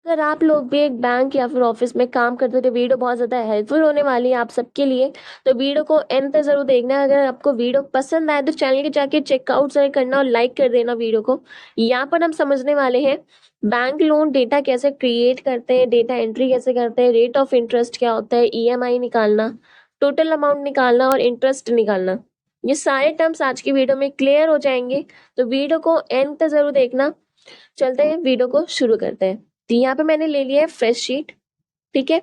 अगर आप लोग भी एक बैंक या फिर ऑफिस में काम करते हो तो वीडियो बहुत ज़्यादा हेल्पफुल होने वाली है आप सबके लिए। तो वीडियो को एंड तक ज़रूर देखना। अगर आपको वीडियो पसंद आए तो चैनल के जाके चेकआउट ज़रूर करना और लाइक कर देना वीडियो को। यहाँ पर हम समझने वाले हैं बैंक लोन डेटा कैसे क्रिएट करते हैं, डेटा एंट्री कैसे करते हैं, रेट ऑफ इंटरेस्ट क्या होता है, ईएमआई निकालना, टोटल अमाउंट निकालना और इंटरेस्ट निकालना। ये सारे टर्म्स आज की वीडियो में क्लियर हो जाएंगे, तो वीडियो को एंड तक ज़रूर देखना। चलते हैं वीडियो को शुरू करते हैं। तो यहाँ पे मैंने ले लिया है फ्रेश शीट। ठीक है,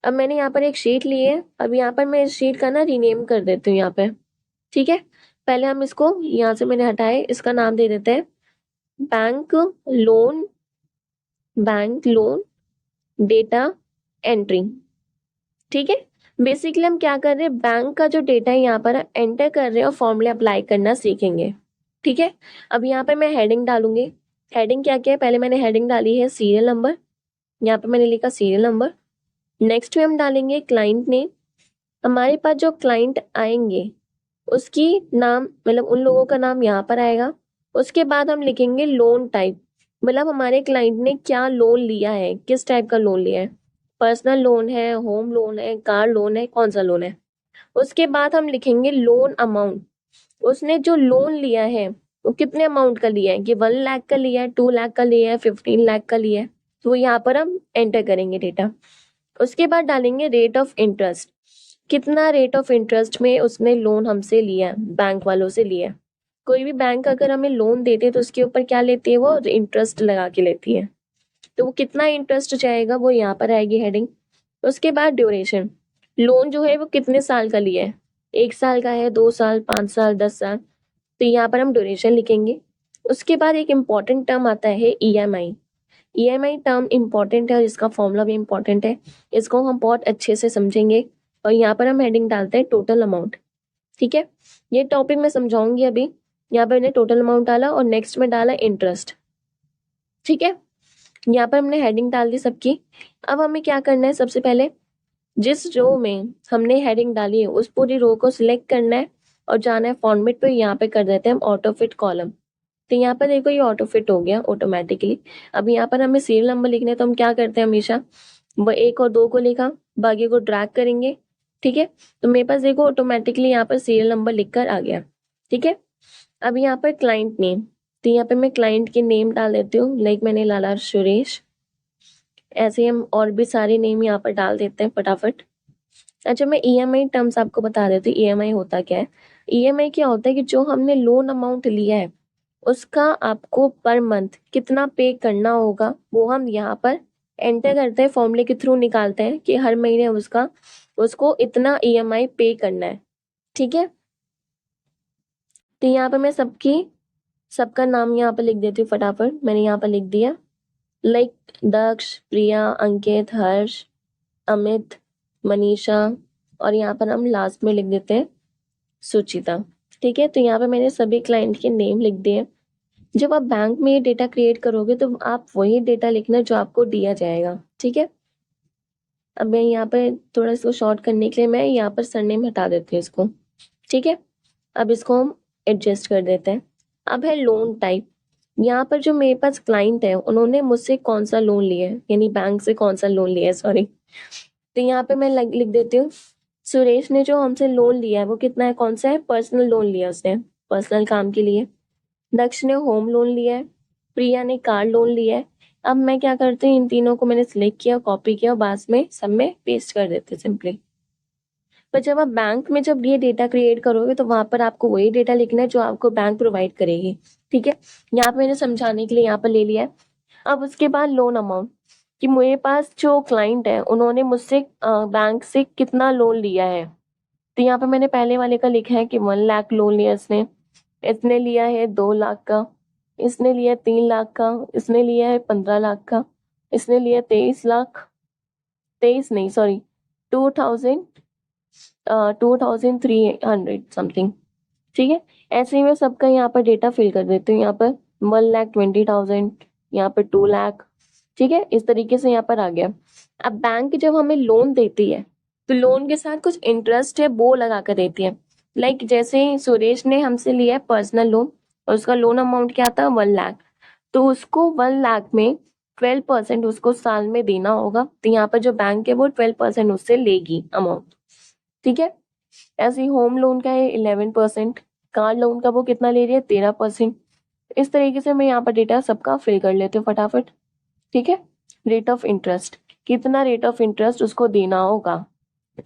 अब मैंने यहाँ पर एक शीट ली है। अब यहाँ पर मैं इस शीट का ना रीनेम कर देती हूँ यहाँ पे। ठीक है, पहले हम इसको यहाँ से मैंने हटाए, इसका नाम दे देते हैं bank loan, bank loan data entry. ठीक है, बेसिकली हम क्या कर रहे हैं, बैंक का जो डेटा है यहाँ पर एंटर कर रहे हैं और फॉर्मूले अप्लाई करना सीखेंगे। ठीक है, अब यहाँ पर मैं हेडिंग डालूंगी। हेडिंग क्या क्या है, पहले मैंने हेडिंग डाली है सीरियल नंबर। यहाँ पे मैंने लिखा सीरियल नंबर। नेक्स्ट में हम डालेंगे क्लाइंट नेम। हमारे पास जो क्लाइंट आएंगे उसकी नाम, मतलब उन लोगों का नाम यहाँ पर आएगा। उसके बाद हम लिखेंगे लोन टाइप, मतलब हमारे क्लाइंट ने क्या लोन लिया है, किस टाइप का लोन लिया है, पर्सनल लोन है, होम लोन है, कार लोन है, कौन सा लोन है। उसके बाद हम लिखेंगे लोन अमाउंट, उसने जो लोन लिया है वो कितने अमाउंट का लिया है, कि 1 लाख का लिया है, 2 लाख का लिया है, 15 लाख का लिया है। तो यहाँ पर हम एंटर करेंगे डेटा। उसके बाद डालेंगे रेट ऑफ इंटरेस्ट, कितना रेट ऑफ इंटरेस्ट में उसने लोन हमसे लिया, बैंक वालों से लिया। कोई भी बैंक अगर हमें लोन देते हैं तो उसके ऊपर क्या लेती है, वो इंटरेस्ट लगा के लेती है। तो वो कितना इंटरेस्ट जाएगा वो यहाँ पर आएगी हेडिंग। उसके बाद ड्यूरेशन, लोन जो है वो कितने साल का लिया है, 1 साल का है, 2 साल, 5 साल, 10 साल। तो यहाँ पर हम ड्यूरेशन लिखेंगे। उसके बाद एक इम्पॉर्टेंट टर्म आता है ईएमआई। ईएमआई टर्म इम्पॉर्टेंट है और इसका फॉर्मूला भी इम्पॉर्टेंट है, इसको हम बहुत अच्छे से समझेंगे। और यहाँ पर हम हेडिंग डालते हैं टोटल अमाउंट। ठीक है, ये टॉपिक मैं समझाऊंगी अभी। यहाँ पर मैंने टोटल अमाउंट डाला और नेक्स्ट में डाला इंटरेस्ट। ठीक है, यहाँ पर हमने हेडिंग डाल दी सबकी। अब हमें क्या करना है, सबसे पहले जिस रो में हमने हेडिंग डाली है उस पूरी रो को सिलेक्ट करना है और जाना है फॉर्मेट पे। यहाँ पे कर देते हैं हम ऑटो फिट कॉलम। तो यहाँ पर देखो ये ऑटो फिट हो गया ऑटोमेटिकली। अब यहाँ पर हमें सीरियल नंबर लिखना है, तो हम क्या करते हैं, हमेशा वो 1 और 2 को लिखा, बाकी को ड्रैग करेंगे। ठीक है, तो मेरे पास देखो ऑटोमेटिकली यहाँ पर सीरियल नंबर लिख कर आ गया। ठीक है, अब यहाँ पर क्लाइंट नेम, तो यहाँ पे मैं क्लाइंट के नेम डाल देती हूँ, लाइक मैंने डाला सुरेश। ऐसे ही हम और भी सारे नेम यहाँ पर डाल देते हैं फटाफट। अच्छा, मैं ईएमआई टर्म्स आपको बता देती हूँ, ईएमआई होता क्या है। ईएमआई क्या होता है कि जो हमने लोन अमाउंट लिया है उसका आपको पर मंथ कितना पे करना होगा, वो हम यहाँ पर एंटर करते हैं, फॉर्मूले के थ्रू निकालते हैं कि हर महीने उसको इतना ईएमआई पे करना है। ठीक है, तो यहाँ पर मैं सबका नाम यहाँ पर लिख देती हूँ फटाफट। मैंने यहाँ पर लिख दिया, लाइक दक्ष, प्रिया, अंकित, हर्ष, अमित, मनीषा, और यहाँ पर हम लास्ट में लिख देते हैं सुचिता। ठीक है, तो यहाँ पे मैंने सभी क्लाइंट के नेम लिख दिए। जब आप बैंक में ये डेटा क्रिएट करोगे तो आप वही डेटा लिखना जो आपको दिया जाएगा। ठीक है, अब मैं यहाँ पर थोड़ा इसको शॉर्ट करने के लिए मैं यहाँ पर सरनेम हटा देती हूँ इसको। ठीक है, अब इसको हम एडजस्ट कर देते हैं। अब है लोन टाइप। यहाँ पर जो मेरे पास क्लाइंट है उन्होंने मुझसे कौन सा लोन लिया है, यानी बैंक से कौन सा लोन लिया है, सॉरी। तो यहाँ पे मैं लिख देती हूँ, सुरेश ने जो हमसे लोन लिया है वो कितना है, कौन सा है, पर्सनल लोन लिया उसने, पर्सनल काम के लिए। दक्ष ने होम लोन लिया है, प्रिया ने कार लोन लिया है। अब मैं क्या करती हूँ, इन तीनों को मैंने सिलेक्ट किया, कॉपी किया और बाद में सब में पेस्ट कर देते सिंपली। पर जब आप बैंक में जब ये डेटा क्रिएट करोगे तो वहां पर आपको वही डेटा लिखना है जो आपको बैंक प्रोवाइड करेगी। ठीक है, यहाँ पे मैंने समझाने के लिए यहाँ पर ले लिया है। अब उसके बाद लोन अमाउंट, कि मेरे पास जो क्लाइंट है उन्होंने मुझसे बैंक से कितना लोन लिया है। तो यहाँ पे मैंने पहले वाले का लिखा है कि 1 लाख लोन लिया इसने लिया है 2 लाख का, इसने लिया 3 लाख का, इसने लिया है 15 लाख का, इसने लिया 23 लाख, 23 नहीं सॉरी 2000 2300 समथिंग। ठीक है, ऐसे ही मैं सबका यहाँ पर डेटा फिल कर देती हूँ। यहाँ पर 1,20,000, यहाँ पर 2 लाख। ठीक है, इस तरीके से यहाँ पर आ गया। अब बैंक जब हमें लोन देती है तो लोन के साथ कुछ इंटरेस्ट है वो लगा कर देती है। लाइक जैसे ही सुरेश ने हमसे लिया है पर्सनल लोन और उसका लोन अमाउंट क्या था, 1 लाख, तो उसको 1 लाख में 12% उसको साल में देना होगा। तो यहाँ पर जो बैंक है वो 12% उससे लेगी अमाउंट, ठीक है। ऐसे ही होम लोन का है 11%, कार लोन का वो कितना ले रही है 13%। इस तरीके से मैं यहाँ पर डेटा सबका फिल कर लेती हूँ फटाफट, ठीक है। रेट ऑफ इंटरेस्ट, कितना रेट ऑफ इंटरेस्ट उसको देना होगा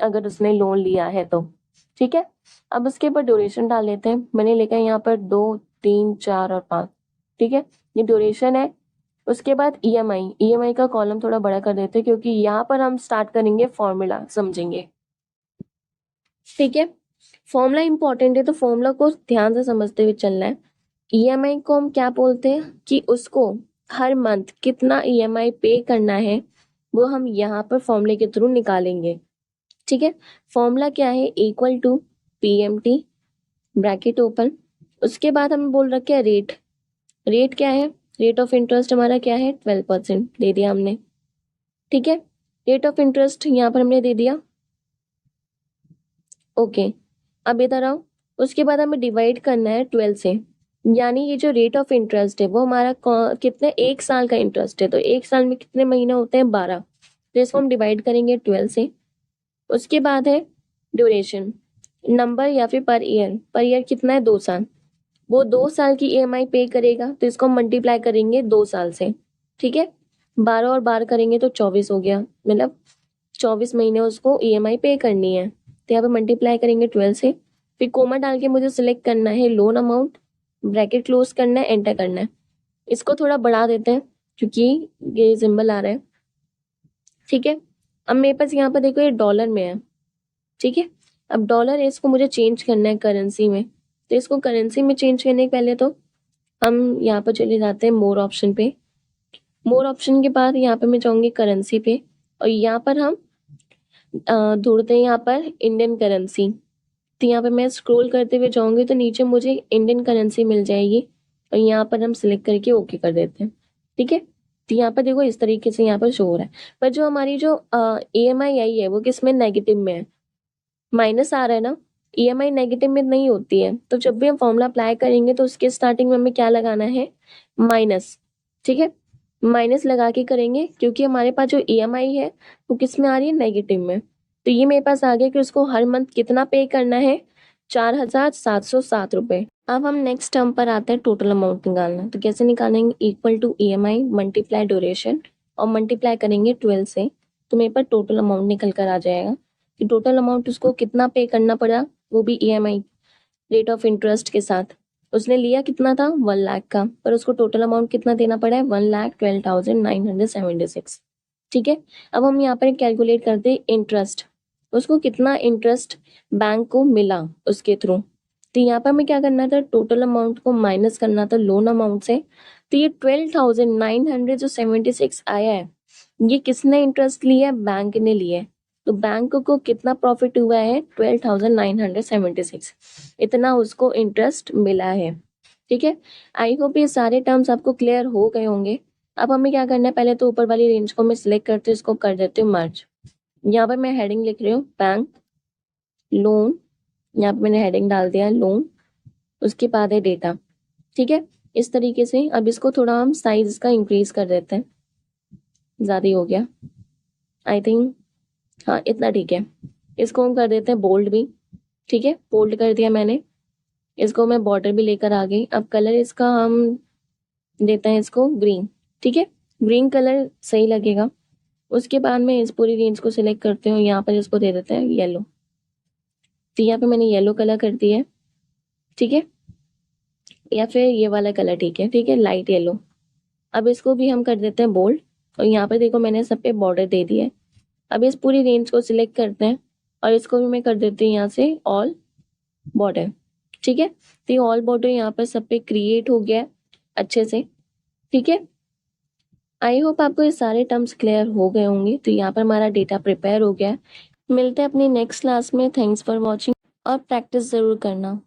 अगर उसने लोन लिया है तो, ठीक है। अब उसके ऊपर ड्यूरेशन डाल लेते हैं। मैंने लिखा है यहाँ पर 2, 3, 4 और 5, ठीक है, ये ड्यूरेशन है। उसके बाद ईएमआई का कॉलम थोड़ा बड़ा कर देते हैं क्योंकि यहाँ पर हम स्टार्ट करेंगे फॉर्मूला समझेंगे, ठीक है। फॉर्मूला इंपॉर्टेंट है तो फॉर्मूला को ध्यान से समझते हुए चलना है। ईएमआई को हम क्या बोलते हैं कि उसको हर मंथ कितना ईएमआई पे करना है वो हम यहाँ पर फॉर्मूले के थ्रू निकालेंगे, ठीक है। फॉर्मूला क्या है, equal to PMT bracket open, उसके बाद हमें बोल रखे है रेट। रेट क्या है, रेट ऑफ इंटरेस्ट हमारा क्या है 12% दे दिया हमने, ठीक है। रेट ऑफ इंटरेस्ट यहाँ पर हमने दे दिया, ओके। अब इधर आओ, उसके बाद हमें डिवाइड करना है 12 से, यानी ये जो रेट ऑफ इंटरेस्ट है वो हमारा कितने 1 साल का इंटरेस्ट है, तो 1 साल में कितने महीने होते हैं 12, तो इसको हम डिवाइड करेंगे 12 से। उसके बाद है ड्यूरेशन, नंबर या फिर पर ईयर कितना है 2 साल, वो 2 साल की ईएमआई पे करेगा तो इसको हम मल्टीप्लाई करेंगे 2 साल से, ठीक है। 12 और 12 करेंगे तो 24 हो गया, मतलब 24 महीने उसको ईएमआई पे करनी है। तो यहाँ पे मल्टीप्लाई करेंगे 12 से, फिर कोमा डाल के मुझे सिलेक्ट करना है लोन अमाउंट, ब्रैकेट क्लोज करना है, एंटर करना है। इसको थोड़ा बढ़ा देते हैं क्योंकि ये सिंबल आ रहा है, ठीक है। अब मेरे पास यहाँ पर देखो ये डॉलर में है, ठीक है। अब डॉलर है, इसको मुझे चेंज करना है करेंसी में, तो इसको करेंसी में चेंज करने के पहले तो हम यहाँ पर चले जाते हैं मोर ऑप्शन पे। मोर ऑप्शन के बाद यहाँ पे मैं जाऊंगी करेंसी पे, और यहाँ पर हम ढूंढते हैं यहाँ पर इंडियन करेंसी। तो यहाँ पे मैं स्क्रॉल करते हुए जाऊंगी तो नीचे मुझे इंडियन करेंसी मिल जाएगी, और यहाँ पर हम सिलेक्ट करके ओके कर देते हैं, ठीक है। तो यहाँ पर देखो इस तरीके से यहाँ पर शो हो रहा है, पर जो हमारी जो ईएमआई आई है वो किस में, नेगेटिव में है, माइनस आ रहा है ना। ईएमआई नेगेटिव में नहीं होती है, तो जब भी हम फॉर्मूला अप्लाई करेंगे तो उसके स्टार्टिंग में हमें क्या लगाना है, माइनस, ठीक है। माइनस लगा के करेंगे क्योंकि हमारे पास जो ईएमआई है वो किस में आ रही है, नेगेटिव में। तो ये मेरे पास आ गया कि उसको हर मंथ कितना पे करना है, 4,707 रुपये। अब हम नेक्स्ट टर्म पर आते हैं टोटल अमाउंट निकालना। तो कैसे निकालेंगे, equal to EMI multiply duration और मल्टीप्लाई करेंगे 12 से, तो मेरे पास टोटल अमाउंट निकल कर आ जाएगा कि टोटल अमाउंट उसको कितना पे करना पड़ा, वो भी ईएमआई रेट ऑफ इंटरेस्ट के साथ। उसने लिया कितना था 1 लाख का, पर उसको टोटल अमाउंट कितना देना पड़ा है 1,12,976, ठीक है। अब हम यहाँ पर कैलकुलेट करते हैं इंटरेस्ट, उसको कितना इंटरेस्ट बैंक को मिला उसके थ्रू। तो यहाँ पर हमें क्या करना था, टोटल अमाउंट को माइनस करना था लोन अमाउंट से। तो ये 12,976 आया है, ये किसने इंटरेस्ट लिया है, बैंक ने लिया है। तो बैंक को कितना प्रॉफिट हुआ है 12,976, इतना उसको इंटरेस्ट मिला है, ठीक है। आई होप ये सारे टर्म्स आपको क्लियर हो गए होंगे। अब हमें क्या करना है, पहले तो ऊपर वाली रेंज को मैं सिलेक्ट करती हूँ, इसको कर देती हूँ मर्ज। यहाँ पर मैं हेडिंग लिख रही हूँ बैंक लोन, यहाँ पे मैंने हेडिंग डाल दिया है लोन, उसके बाद है डेटा, ठीक है। इस तरीके से अब इसको थोड़ा हम साइज इसका इंक्रीज कर देते हैं, ज्यादा ही हो गया आई थिंक, हाँ इतना ठीक है। इसको हम कर देते हैं बोल्ड भी, ठीक है, बोल्ड कर दिया मैंने। इसको मैं बॉर्डर भी लेकर आ गई। अब कलर इसका हम देते हैं इसको ग्रीन, ठीक है, ग्रीन कलर सही लगेगा। उसके बाद में इस पूरी रेंज को सिलेक्ट करते हूँ, यहाँ पर इसको दे देते हैं येलो। तो यहाँ पे मैंने येलो कलर कर दिया है, ठीक है, या फिर ये वाला कलर ठीक है लाइट येलो। अब इसको भी हम कर देते हैं बोल्ड, और यहाँ पर देखो मैंने सब पे बॉर्डर दे दिया है। अब इस पूरी रेंज को सिलेक्ट करते हैं और इसको भी मैं कर देती हूँ यहाँ से ऑल बॉर्डर, ठीक है। तो ये ऑल बॉर्डर यहाँ पर सब पे क्रिएट हो गया अच्छे से, ठीक है। आई होप आपको ये सारे टर्म्स क्लियर हो गए होंगे। तो यहाँ पर हमारा डेटा प्रिपेयर हो गया है। मिलते हैं अपनी नेक्स्ट क्लास में। थैंक्स फॉर वॉचिंग और प्रैक्टिस ज़रूर करना।